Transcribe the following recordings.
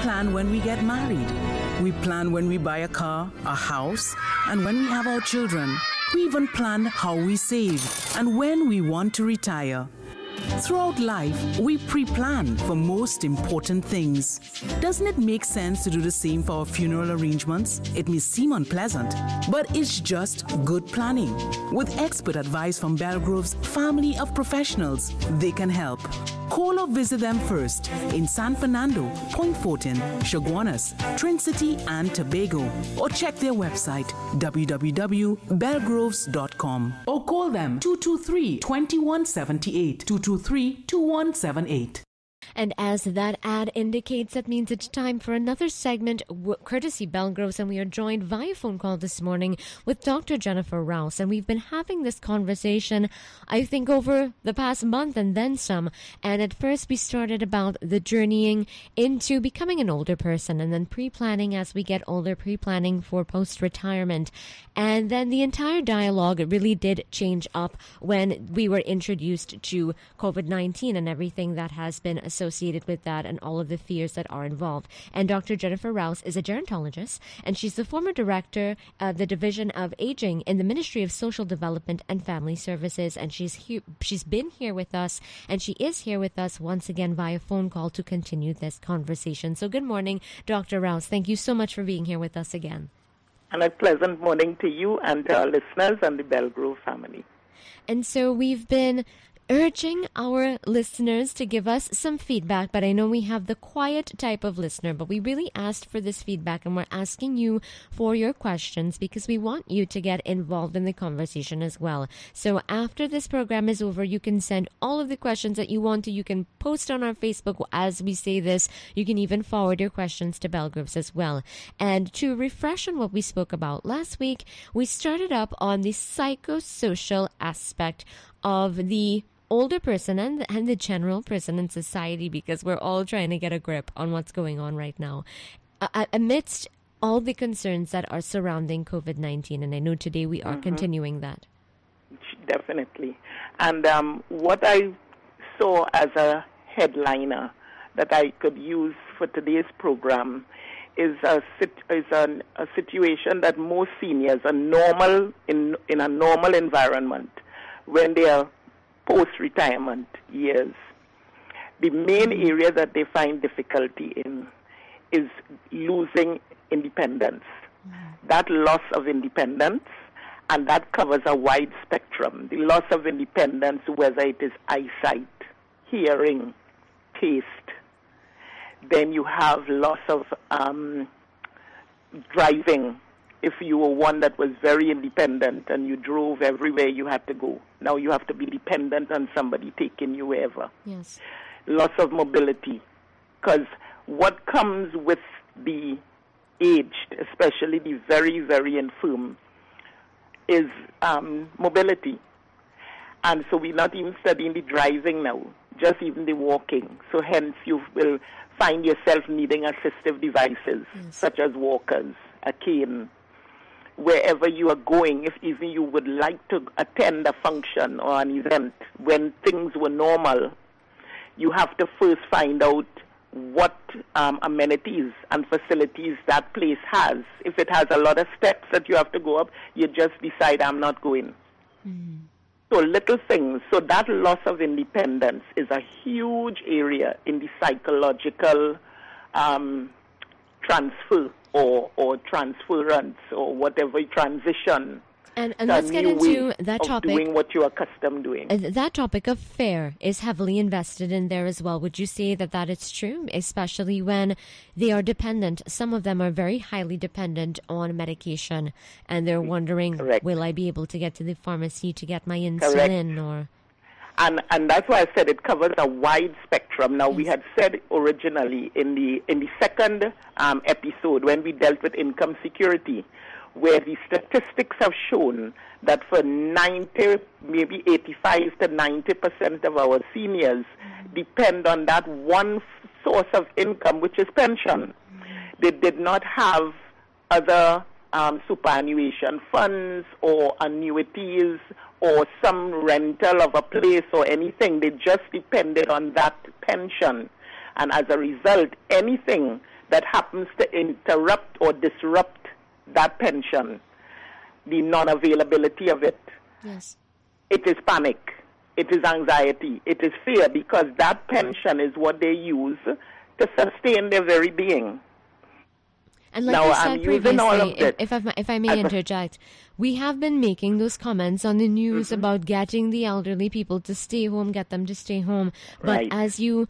plan when we get married. We plan when we buy a car, a house, and when we have our children. We even plan how we save and when we want to retire. Throughout life, we pre-plan for most important things. Doesn't it make sense to do the same for our funeral arrangements? It may seem unpleasant, but it's just good planning. With expert advice from Belgroves' family of professionals, they can help. Call or visit them first in San Fernando, Point Fortin, Chaguanas, Trin City, and Tobago. Or check their website, www.belgroves.com. Or call them 223-2178, 223-2178. And as that ad indicates, that means it's time for another segment, courtesy Belgroves, and we are joined via phone call this morning with Dr. Jennifer Rouse. And we've been having this conversation, I think, over the past month and then some. And at first we started about the journeying into becoming an older person and then pre-planning as we get older, pre-planning for post-retirement. And then the entire dialogue really did change up when we were introduced to COVID-19 and everything that has been associated with that and all of the fears that are involved. And Dr. Jennifer Rouse is a gerontologist, and she's the former director of the Division of Aging in the Ministry of Social Development and Family Services. And she's been here with us, and she is here with us once again via phone call to continue this conversation. So good morning, Dr. Rouse. Thank you so much for being here with us again. And a pleasant morning to you and to our listeners and the Belgrove family. And so we've been urging our listeners to give us some feedback, but I know we have the quiet type of listener, but we really asked for this feedback, and we're asking you for your questions because we want you to get involved in the conversation as well. So after this program is over, you can send all of the questions that you want to. You can post on our Facebook as we say this. You can even forward your questions to Belgroves as well. And to refresh on what we spoke about last week, we started up on the psychosocial aspect of the older person and the general person in society, because we're all trying to get a grip on what's going on right now amidst all the concerns that are surrounding COVID-19. And I know today we are continuing that. Definitely. And what I saw as a headliner that I could use for today's program is a situation that most seniors are normal in a normal environment when they are post-retirement years. The main area that they find difficulty in is losing independence. That loss of independence, and that covers a wide spectrum. The loss of independence, whether it is eyesight, hearing, taste. Then you have loss of driving. If you were one that was very independent and you drove everywhere you had to go, now you have to be dependent on somebody taking you wherever. Yes. Loss of mobility, because what comes with the aged, especially the very, very infirm, is mobility. And so we're not even studying the driving now, just even the walking. So hence you will find yourself needing assistive devices, such as walkers, a cane, wherever you are going. If even you would like to attend a function or an event when things were normal, you have to first find out what amenities and facilities that place has. If it has a lot of steps that you have to go up, you just decide, I'm not going. So little things. So that loss of independence is a huge area in the psychological transfer or transference or whatever transition. And let's get into that topic. Doing what you're accustomed doing. That topic of fare is heavily invested in there as well. Would you say that is true, especially when they are dependent? Some of them are very highly dependent on medication, and they're wondering, will I be able to get to the pharmacy to get my insulin? Or And that's why I said it covers a wide spectrum. Now, we had said originally in the second episode when we dealt with income security, where the statistics have shown that for 90, maybe 85 to 90% of our seniors depend on that one source of income, which is pension. They did not have other superannuation funds or annuities or some rental of a place or anything. They just depended on that pension. And as a result, anything that happens to interrupt or disrupt that pension, the non-availability of it, yes, it is panic, it is anxiety, it is fear, because that pension is what they use to sustain their very being. And like Now, you I'm said using all of previously, this if I may interject, we have been making those comments on the news Mm-hmm. about getting the elderly people to stay home, get them to stay home. But Right. as you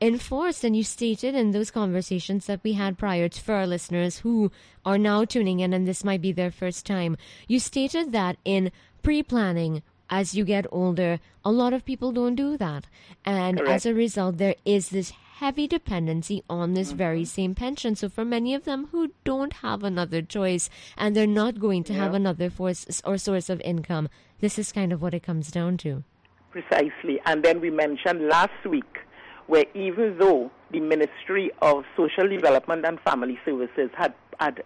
enforced and you stated in those conversations that we had prior to, for our listeners who are now tuning in and this might be their first time, you stated that in pre-planning, as you get older, a lot of people don't do that. And Correct. as a result, there is this heavy dependency on this very same pension. So for many of them who don't have another choice and they're not going to have another force or source of income, this is kind of what it comes down to. Precisely. And then we mentioned last week where even though the Ministry of Social Development and Family Services had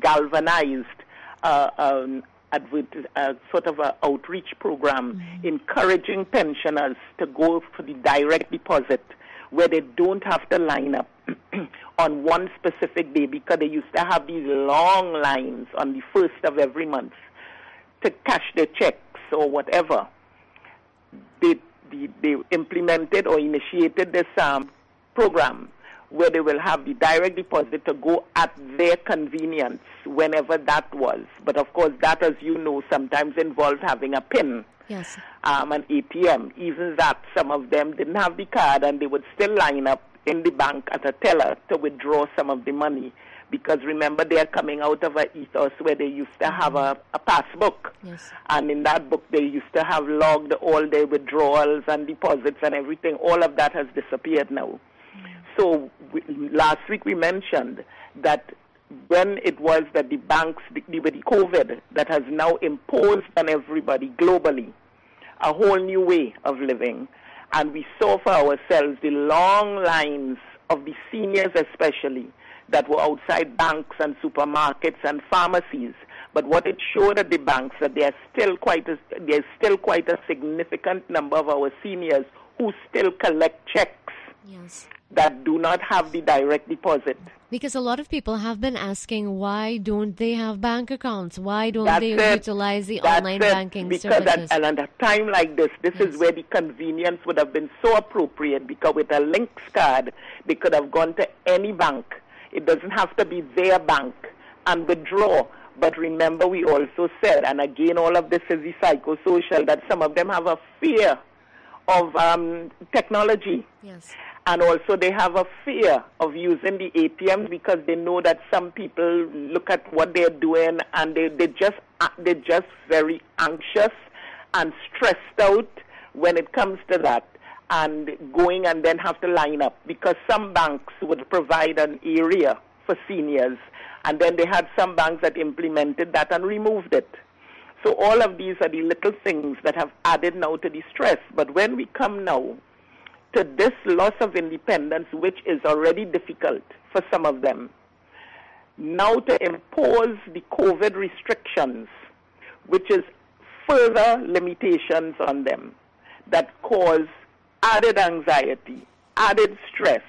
galvanized sort of an outreach program encouraging pensioners to go for the direct deposit where they don't have to line up on one specific day, because they used to have these long lines on the first of every month to cash their checks or whatever. They implemented or initiated this program where they will have the direct deposit to go at their convenience whenever that was. But of course, that, as you know, sometimes involves having a PIN, Yes. an ATM. Even that, some of them didn't have the card and they would still line up in the bank at a teller to withdraw some of the money. Because remember, they are coming out of an ethos where they used to have a passbook. Yes. And in that book, they used to have logged all their withdrawals and deposits and everything. All of that has disappeared now. So last week we mentioned that when it was that the banks, with the COVID, that has now imposed on everybody globally a whole new way of living. And we saw for ourselves the long lines of the seniors especially that were outside banks and supermarkets and pharmacies. But what it showed at the banks that there's still quite a significant number of our seniors who still collect checks Yes. that do not have the direct deposit. Because a lot of people have been asking, why don't they have bank accounts? Why don't That's they it. utilize the That's online it. banking because services? at a time like this is where the convenience would have been so appropriate, because with a Lynx card, they could have gone to any bank. It doesn't have to be their bank and withdraw. But remember, we also said, and again, all of this is the psychosocial, that some of them have a fear of technology. Yes. And also they have a fear of using the ATMs because they know that some people look at what they're doing and they're just very anxious and stressed out when it comes to that, and going and then have to line up, because some banks would provide an area for seniors, and then they had some banks that implemented that and removed it. So all of these are the little things that have added now to the stress. But when we come now to this loss of independence, which is already difficult for some of them, now to impose the COVID restrictions, which is further limitations on them that cause added anxiety, added stress.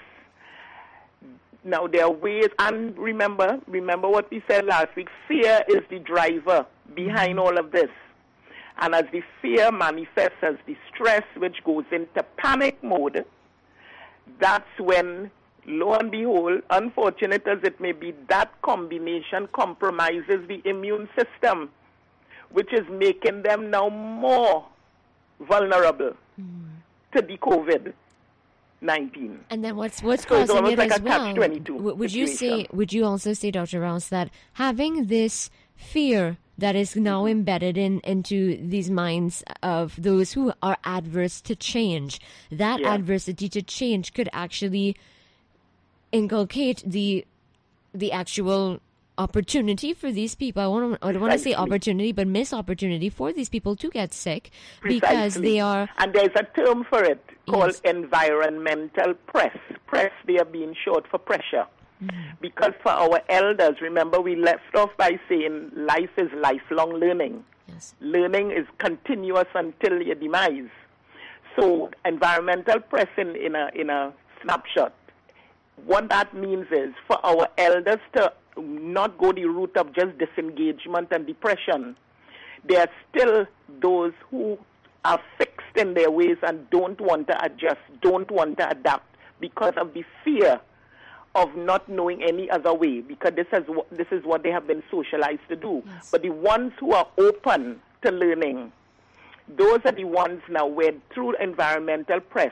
Now there are ways, and remember what we said last week, fear is the driver behind all of this. And as the fear manifests as the stress, which goes into panic mode, that's when, lo and behold, unfortunate as it may be, that combination compromises the immune system, which is making them now more vulnerable to the COVID-19. And then what's So it's causing almost it like as a well? catch-22 Would you also say, Dr. Rouse, that having this fear that is now embedded into these minds of those who are adverse to change, that adversity to change could actually inculcate the actual opportunity for these people. I don't want to say opportunity, but miss opportunity for these people to get sick because they are. And there's a term for it called environmental press. Press there being short for pressure. Because for our elders, remember we left off by saying life is lifelong learning. Yes. Learning is continuous until your demise. So environmental press in a snapshot what that means is for our elders to not go the route of just disengagement and depression. There are still those who are fixed in their ways and don't want to adjust, don't want to adapt because of the fear of not knowing any other way, because this is what they have been socialized to do. Yes. But the ones who are open to learning, those are the ones now where through environmental press,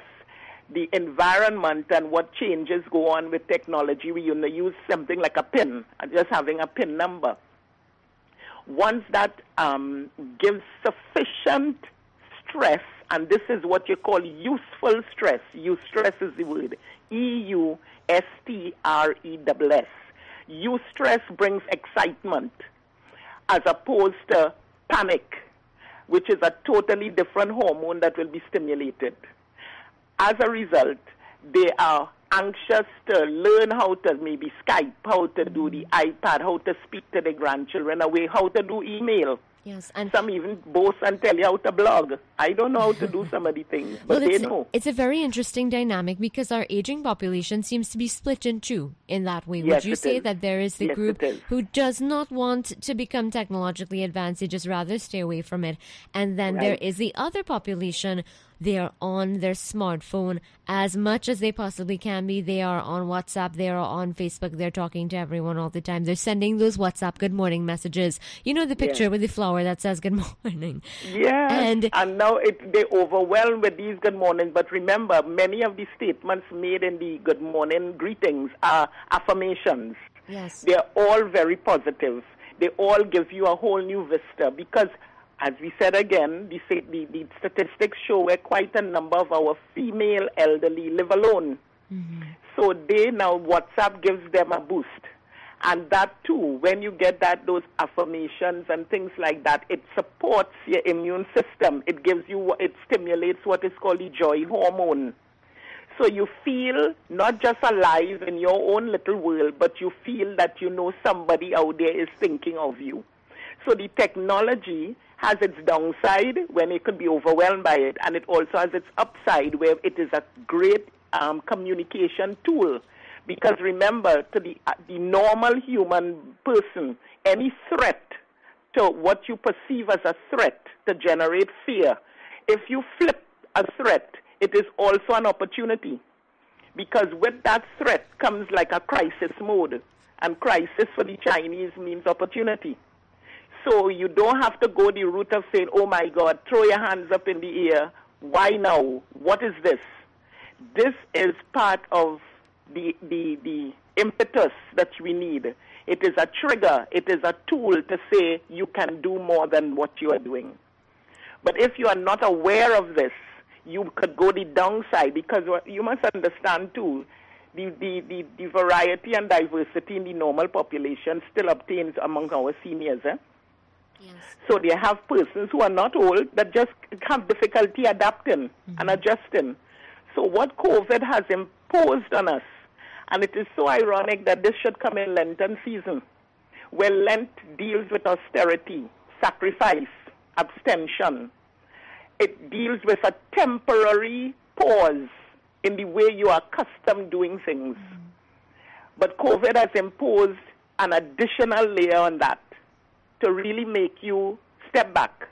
the environment and what changes go on with technology, we use something like a PIN, just having a PIN number. Once that gives sufficient stress, and this is what you call useful stress. Eustress is the word. EUSTRESS. Eustress brings excitement as opposed to panic, which is a totally different hormone that will be stimulated. As a result, they are anxious to learn how to maybe Skype, how to do the iPad, how to speak to their grandchildren away, how to do email. Yes, and some even boast and tell you how to blog. I don't know how to do some of the things, but they know. It's a very interesting dynamic because our aging population seems to be split in two in that way. Yes, Would you say that there is the group who does not want to become technologically advanced, they just rather stay away from it, and then there is the other population. They are on their smartphone as much as they possibly can be. They are on WhatsApp. They are on Facebook. They're talking to everyone all the time. They're sending those WhatsApp good morning messages. You know the picture with the flower that says good morning. Yeah. And now they're overwhelmed with these good mornings. But remember, many of the statements made in the good morning greetings are affirmations. Yes. They're all very positive. They all give you a whole new vista because, as we said again, the statistics show where quite a number of our female elderly live alone. Mm-hmm. So WhatsApp gives them a boost. And that too, when you get those affirmations and things like that, it supports your immune system. It stimulates what is called the joy hormone. So you feel not just alive in your own little world, but you feel that somebody out there is thinking of you. So the technology has its downside when it could be overwhelmed by it, and it also has its upside where it is a great communication tool. Because remember, to the normal human person, any threat to what you perceive as a threat to generate fear, if you flip a threat, it is also an opportunity. Because with that threat comes like a crisis mode, and crisis for the Chinese means opportunity. So you don't have to go the route of saying, oh my God, throw your hands up in the air. Why now? What is this? This is part of the impetus that we need. It is a trigger. It is a tool to say you can do more than what you are doing. But if you are not aware of this, you could go the downside because you must understand too, the variety and diversity in the normal population still obtains among our seniors. Yes. So they have persons who are not old that just have difficulty adapting and adjusting. So what COVID has imposed on us, and it is so ironic that this should come in Lenten season, where Lent deals with austerity, sacrifice, abstention. It deals with a temporary pause in the way you are accustomed doing things. But COVID has imposed an additional layer on that to really make you step back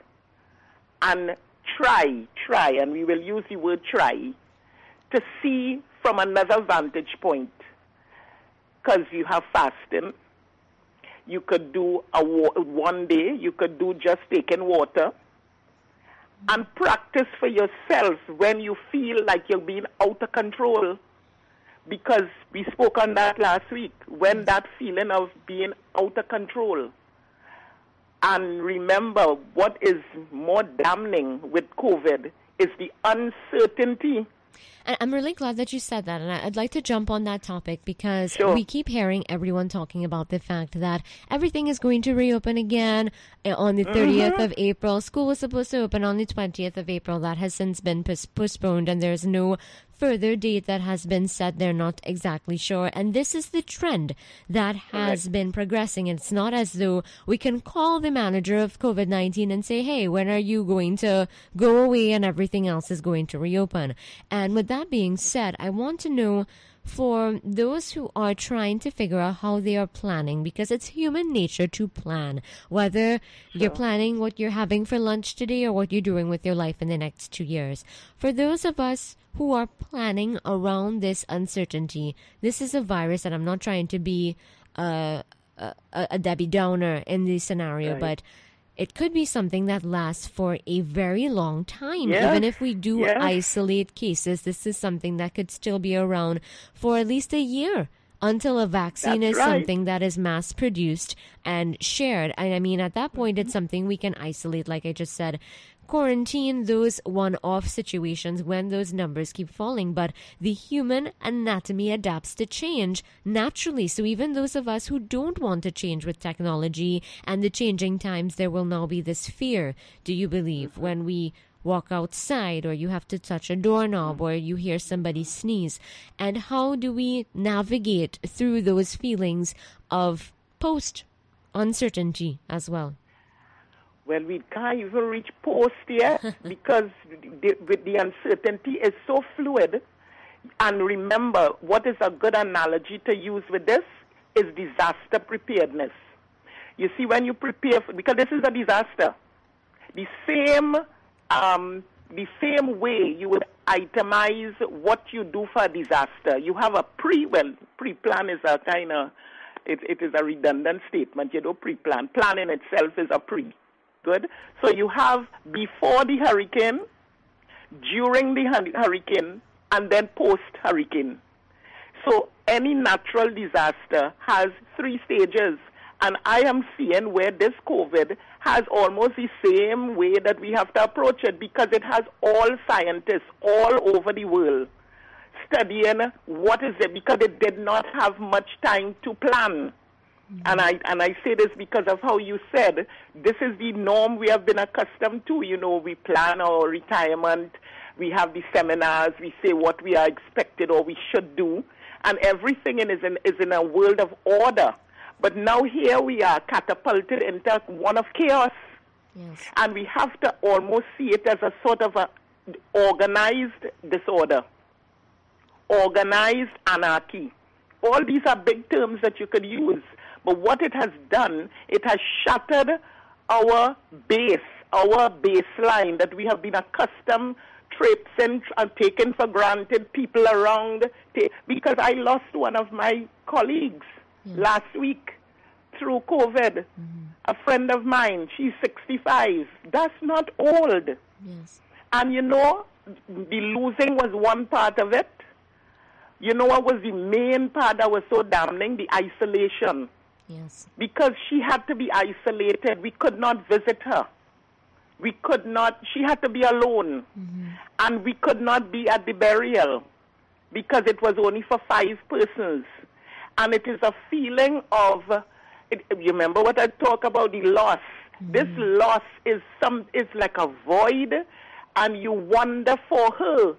and try, and we will use the word try, to see from another vantage point. Because you have fasting. You could do one day, you could do just taking water, and practice for yourself when you feel like you're being out of control. Because we spoke on that last week, when that feeling of being out of control. And remember, what is more damning with COVID is the uncertainty. And I'm really glad that you said that, and I'd like to jump on that topic because we keep hearing everyone talking about the fact that everything is going to reopen again on the 30th of April. School was supposed to open on the 20th of April. That has since been postponed, and there's no further date that has been set. They're not exactly sure. And this is the trend that has been progressing. It's not as though we can call the manager of COVID-19 and say, hey, when are you going to go away and everything else is going to reopen? And with that being said, I want to know for those who are trying to figure out how they are planning, because it's human nature to plan, whether you're planning what you're having for lunch today or what you're doing with your life in the next 2 years. For those of us who are planning around this uncertainty, this is a virus, and I'm not trying to be a Debbie Downer in this scenario, but it could be something that lasts for a very long time. Yeah. Even if we do isolate cases, this is something that could still be around for at least a year until a vaccine is something that is mass-produced and shared. And I mean, at that point, it's something we can isolate, like I just said, quarantine those one-off situations when those numbers keep falling. But the human anatomy adapts to change naturally. So even those of us who don't want to change with technology and the changing times, there will now be this fear, do you believe, when we walk outside, or you have to touch a doorknob, or you hear somebody sneeze. And how do we navigate through those feelings of post-uncertainty as well? Well, we can't even reach post yet because with the uncertainty is so fluid. And remember, what is a good analogy to use with this is disaster preparedness. You see, when you prepare, because this is a disaster, the same way you would itemize what you do for a disaster. You have a pre-plan is a kind of, it is a redundant statement. You don't pre-plan. Plan in itself is a pre. Good. So you have before the hurricane, during the hurricane, and then post-hurricane. So any natural disaster has 3 stages. And I am seeing where this COVID has almost the same way that we have to approach it, because it has all scientists all over the world studying what is it, because it did not have much time to plan. And I say this because of how you said, this is the norm we have been accustomed to. You know, we plan our retirement, we have the seminars, we say what we are expected or we should do, and everything is in a world of order. But now here we are catapulted into one of chaos. Yes. And we have to almost see it as a sort of a organized disorder, organized anarchy. All these are big terms that you could use. But what it has done, it has shattered our base, our baseline that we have been accustomed traipsing and taken for granted, people around. Because I lost one of my colleagues last week through COVID. A friend of mine, she's 65. That's not old. Yes. And you know, the losing was one part of it. You know what was the main part that was so damning? The isolation. Yes. Because she had to be isolated. We could not visit her. We could not, she had to be alone. And we could not be at the burial because it was only for 5 persons. And it is a feeling of, you remember what I talk about, the loss. This loss is like a void, and you wonder for her.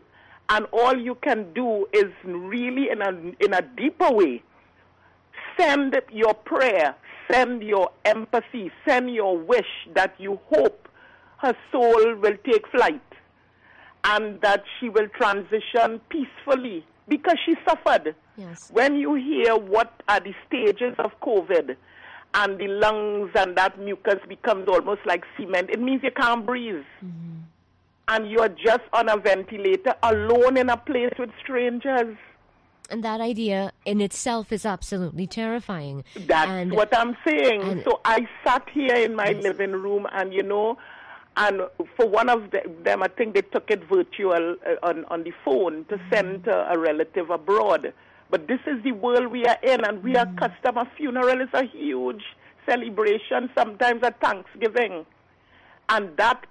And all you can do is really in a deeper way, send your prayer, send your empathy, send your wish that you hope her soul will take flight and that she will transition peacefully, because she suffered. Yes. When you hear what are the stages of COVID and the lungs and that mucus becomes almost like cement, it means you can't breathe. And you're just on a ventilator alone in a place with strangers. And that idea in itself is absolutely terrifying. That's what I'm saying. So I sat here in my living room, and you know, and for one of them, I think they took it virtual on the phone to send to a relative abroad. But this is the world we are in, and we are accustomed. A funeral is a huge celebration, sometimes a Thanksgiving. And that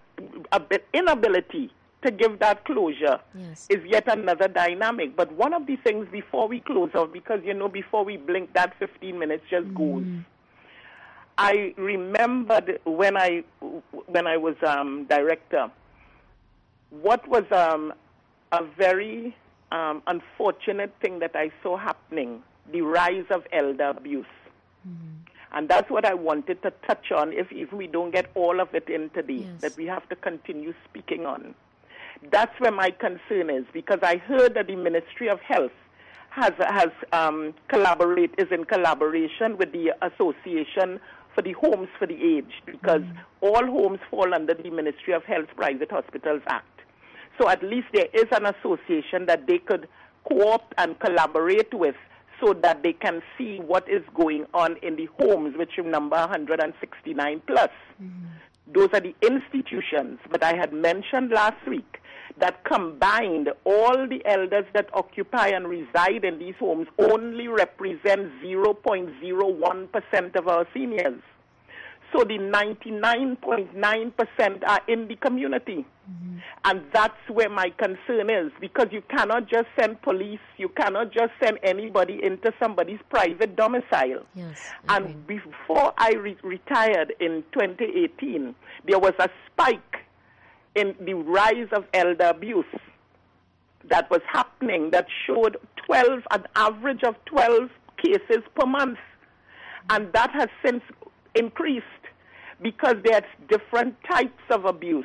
inability to give that closure is yet another dynamic. But one of the things before we close out, because, you know, before we blink, that 15 minutes just goes. I remembered when I was director, what was a very unfortunate thing that I saw happening, the rise of elder abuse. And that's what I wanted to touch on, if we don't get all of it in today, that we have to continue speaking on. That's where my concern is, because I heard that the Ministry of Health is in collaboration with the Association for the Homes for the Aged, because all homes fall under the Ministry of Health's Private Hospitals Act. So at least there is an association that they could co-opt and collaborate with so that they can see what is going on in the homes, which number 169 plus. Those are the institutions. But I had mentioned last week that combined, all the elders that occupy and reside in these homes only represent 0.01% of our seniors. So the 99.9% are in the community. And that's where my concern is, because you cannot just send police, you cannot just send anybody into somebody's private domicile. Yes, and before I retired in 2018, there was a spike in the rise of elder abuse that was happening that showed an average of 12 cases per month. And that has since increased because there's different types of abuse.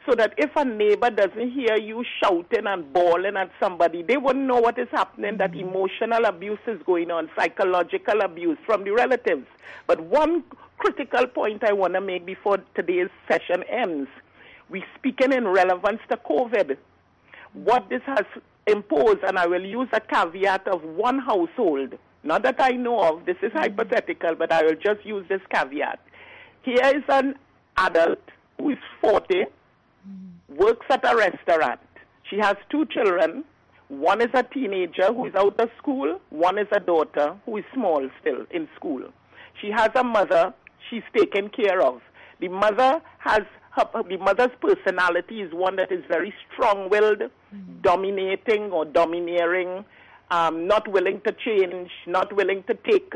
So that if a neighbor doesn't hear you shouting and bawling at somebody, they wouldn't know what is happening, that emotional abuse is going on, psychological abuse from the relatives. But one critical point I want to make before today's session ends, we're speaking in relevance to COVID. What this has imposed, and I will use a caveat of one household, not that I know of, this is hypothetical, but I will just use this caveat. Here is an adult who is 40, works at a restaurant. She has 2 children. One is a teenager who is out of school. One is a daughter who is small still in school. She has a mother she's taken care of. The mother's personality is one that is very strong-willed, dominating or domineering, not willing to change, not willing to take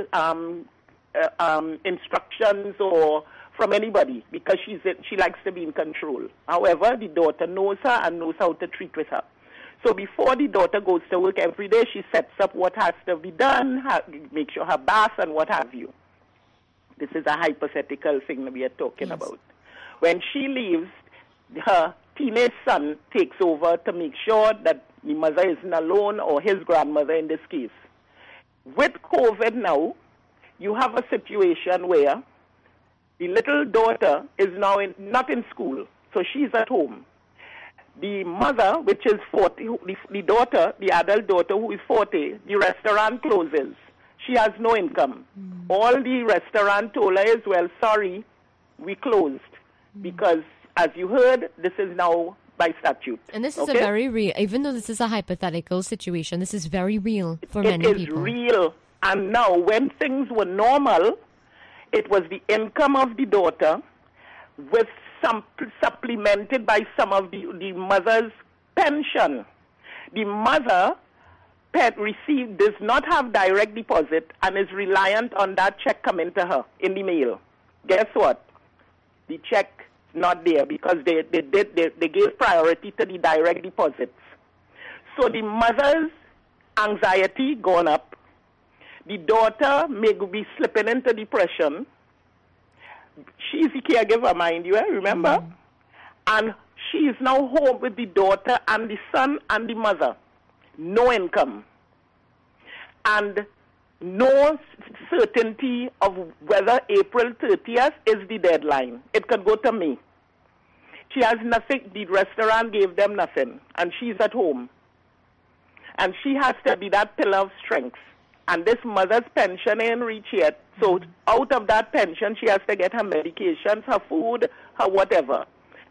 instructions or from anybody, because she likes to be in control. However, the daughter knows her and knows how to treat with her. So before the daughter goes to work every day, she sets up what has to be done, make sure her bath and what have you. This is a hypothetical thing that we are talking about. When she leaves, her teenage son takes over to make sure that the mother isn't alone, or his grandmother in this case. With COVID now, you have a situation where the little daughter is now not in school, so she's at home. The mother, which is 40, the daughter, the adult daughter who is 40, the restaurant closes. She has no income. All the restaurant told her is, well, sorry, we closed. Because, as you heard, this is now by statute. And this is a very real, even though this is a hypothetical situation, this is very real for many people. It is real. And now, when things were normal, it was the income of the daughter with some supplemented by some of the mother's pension. The mother does not have direct deposit and is reliant on that check coming to her in the mail. Guess what? The check is not there because they gave priority to the direct deposits. So the mother's anxiety gone up. The daughter may be slipping into depression. She's the caregiver, mind you, remember? And she is now home with the daughter and the son and the mother. No income. And no certainty of whether April 30th is the deadline. It could go to May. She has nothing. The restaurant gave them nothing. And she's at home. And she has to be that pillar of strength. And this mother's pension ain't reached yet. So out of that pension, she has to get her medications, her food, her whatever,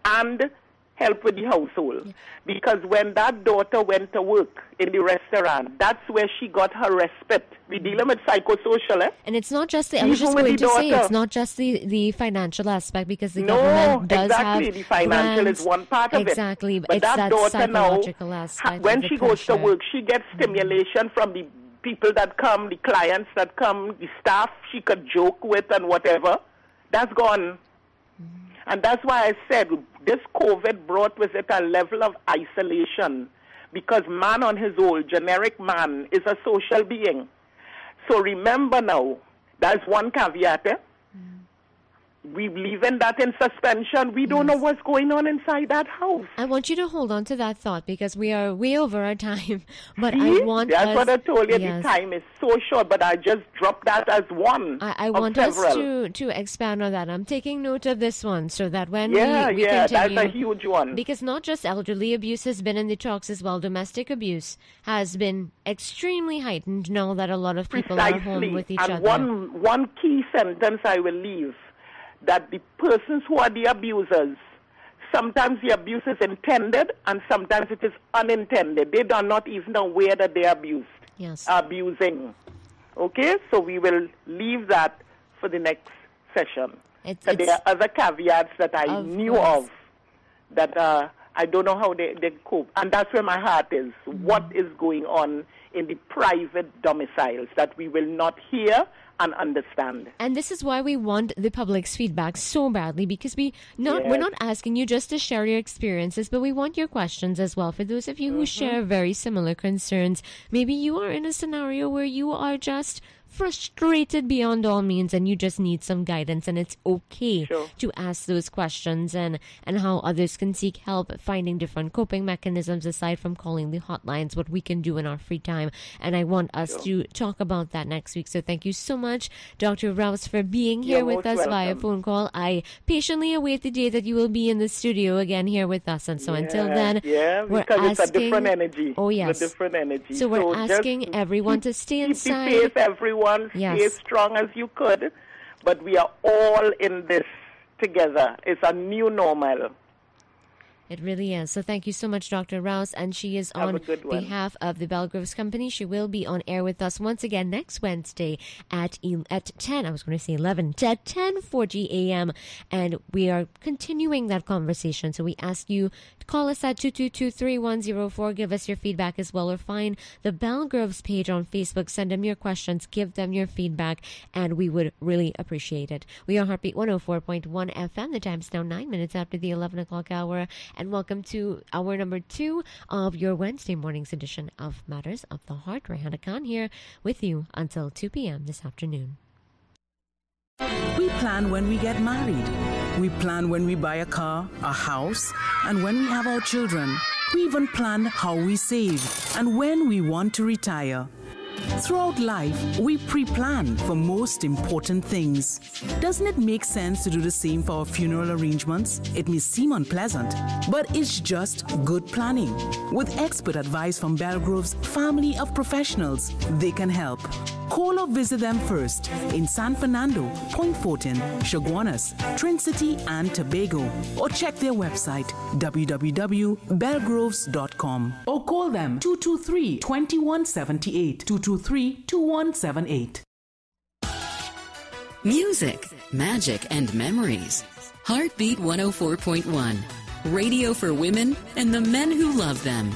and help with the household. Because when that daughter went to work in the restaurant, that's where she got her respite. We're dealing with psychosocial, And it's not just the, I was just going to say, it's not just the financial aspect, because the government does have the financial grants, is one part of it. Exactly, but it's that daughter psychological now, aspect. when she goes to work, she gets stimulation from the people that come, the clients that come, the staff she could joke with and whatever. That's gone. And that's why I said this COVID brought with it a level of isolation, because man on his own, generic man, is a social being. So remember now, that's one caveat. we leaving that in suspension. We don't know what's going on inside that house. I want you to hold on to that thought because we are way over our time. But See? I want That's us, what I told you. yes. The time is so short, but I just dropped that as one. I of want several. us to expand on that. I'm taking note of this one so that when we Yeah, continue, that's a huge one. because not just elderly abuse has been in the talks as well. Domestic abuse has been extremely heightened now that a lot of people are home with each and other. One key sentence I will leave, that the persons who are the abusers, sometimes the abuse is intended and sometimes it is unintended. They are not even aware that they are abusing. Okay, so we will leave that for the next session. So there are other caveats that I knew of that I don't know how they cope. And that's where my heart is. Mm-hmm. What is going on in the private domiciles that we will not hear and understand. And this is why we want the public's feedback so badly, because we're not asking you just to share your experiences, but we want your questions as well. For those of you who share very similar concerns, maybe you are in a scenario where you are just frustrated beyond all means and you just need some guidance, and it's okay to ask those questions and how others can seek help finding different coping mechanisms aside from calling the hotlines, what we can do in our free time. And I want us to talk about that next week. So thank you so much, Dr. Rouse, for being here with us via phone call. I patiently await the day that you will be in the studio again here with us. And so until then, we're asking, it's a different energy. Oh, yes. It's a different energy. So we're asking everyone to stay inside. Keep the faith, everyone. Stay strong as you could. But we are all in this together. It's a new normal. It really is. So thank you so much, Dr. Rouse. And she is on behalf of the Belgroves Company. She will be on air with us once again next Wednesday at 10. I was going to say 11. At 10:40 a.m. And we are continuing that conversation. So we ask you to call us at 222-3104. Give us your feedback as well. Or find the Belgroves page on Facebook. Send them your questions. Give them your feedback. And we would really appreciate it. We are Heartbeat 104.1 FM. The time's now 9 minutes after the 11 o'clock hour. And welcome to hour number 2 of your Wednesday morning's edition of Matters of the Heart. Rayhana Khan here with you until 2 p.m. this afternoon. We plan when we get married. We plan when we buy a car, a house, and when we have our children. We even plan how we save and when we want to retire. Throughout life, we pre-plan for most important things. Doesn't it make sense to do the same for our funeral arrangements? It may seem unpleasant, but it's just good planning. With expert advice from Belgroves' family of professionals, they can help. Call or visit them first in San Fernando, Point Fortin, Chaguanas, Trin City, and Tobago. Or check their website, www.belgroves.com. Or call them 223-2178, 223-2178. Music, magic, and memories. Heartbeat 104.1. Radio for women and the men who love them.